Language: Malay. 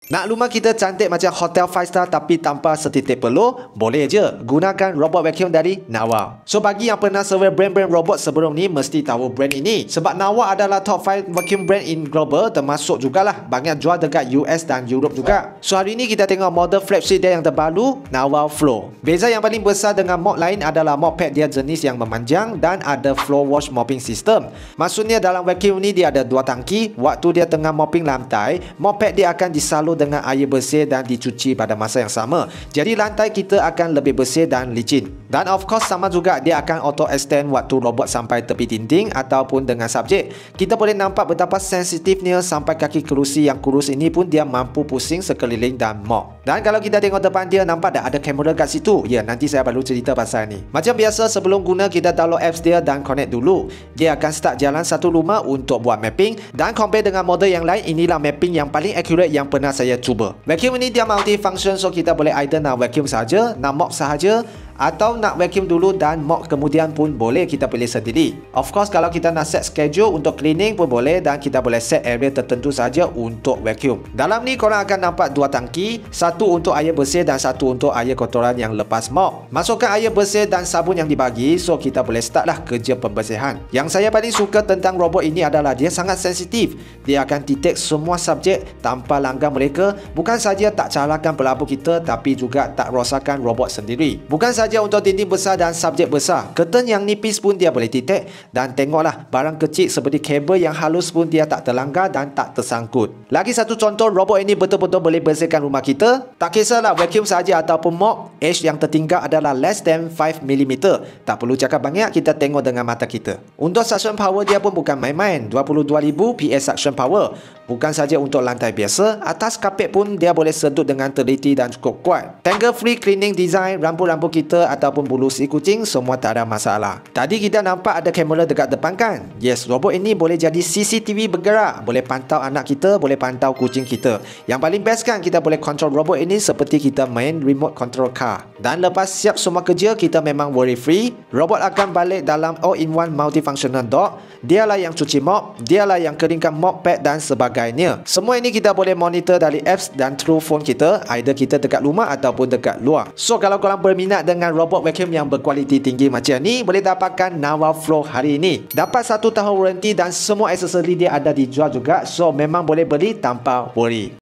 Nak rumah kita cantik macam hotel 5 star tapi tanpa setitik peluh? Boleh je. Gunakan robot vacuum dari Nawa. So bagi yang pernah survey brand-brand robot sebelum ni mesti tahu brand ini. Sebab Nawa adalah top 5 vacuum brand in global, termasuk jugalah banyak jual dekat US dan Europe juga. So hari ni kita tengok model flagship dia yang terbaru, Nawa Flow. Beza yang paling besar dengan mop lain adalah mop pad dia jenis yang memanjang dan ada floor wash mopping system. Maksudnya dalam vacuum ni dia ada dua tangki. Waktu dia tengah mopping lantai, mop pad dia akan disalur dengan air bersih dan dicuci pada masa yang sama. Jadi lantai kita akan lebih bersih dan licin. Dan of course sama juga dia akan auto extend waktu robot sampai tepi dinding ataupun dengan subjek. Kita boleh nampak betapa sensitifnya sampai kaki kerusi yang kurus ini pun dia mampu pusing sekeliling dan mop. Dan kalau kita tengok depan dia, nampak tak ada kamera kat situ? Ya, nanti saya baru cerita pasal ni. Macam biasa sebelum guna kita download apps dia dan connect dulu. Dia akan start jalan satu rumah untuk buat mapping, dan compare dengan model yang lain, inilah mapping yang paling accurate yang pernah saya cuba. Vacuum ini dia multi-function, so kita boleh either nak vacuum saja, nak mop sahaja, atau nak vacuum dulu dan mop kemudian pun boleh kita pilih sendiri. Of course kalau kita nak set schedule untuk cleaning pun boleh, dan kita boleh set area tertentu saja untuk vacuum. Dalam ni korang akan nampak dua tangki, satu untuk air bersih dan satu untuk air kotoran yang lepas mop. Masukkan air bersih dan sabun yang dibagi, so kita boleh start lah kerja pembersihan. Yang saya paling suka tentang robot ini adalah dia sangat sensitif. Dia akan detect semua subjek tanpa langgar mereka. Bukan saja tak calahkan pelabur kita, tapi juga tak rosakkan robot sendiri. Bukan saja untuk dinding besar dan subjek besar, curtain yang nipis pun dia boleh detect. Dan tengoklah, barang kecil seperti kabel yang halus pun dia tak terlanggar dan tak tersangkut. Lagi satu contoh, robot ini betul-betul boleh bersihkan rumah kita. Tak kisahlah vacuum saja ataupun mop, edge yang tertinggal adalah less than 5mm. Tak perlu cakap banyak, kita tengok dengan mata kita. Untuk suction power dia pun bukan main-main, 22,000 PS suction power. Bukan saja untuk lantai biasa, atas kapet pun dia boleh sedut dengan teliti dan cukup kuat. Tangle free cleaning design, rambut-rambut kita ataupun bulu si kucing semua tak ada masalah. Tadi kita nampak ada kamera dekat depan kan? Yes, robot ini boleh jadi CCTV bergerak, boleh pantau anak kita, boleh pantau kucing kita. Yang paling best kan, kita boleh control robot ini seperti kita main remote control car. Dan lepas siap semua kerja, kita memang worry free. Robot akan balik dalam all-in-one multifunctional dock. Dialah yang cuci mop, dialah yang keringkan mop pad dan sebagainya. Semua ini kita boleh monitor dari apps dan through phone kita, either kita dekat rumah ataupun dekat luar. So kalau korang berminat dengan robot vacuum yang berkualiti tinggi macam ni, boleh dapatkan Nawa Flow hari ini. Dapat 1 tahun warranty dan semua aksesori dia ada dijual juga, so memang boleh beli tanpa worry.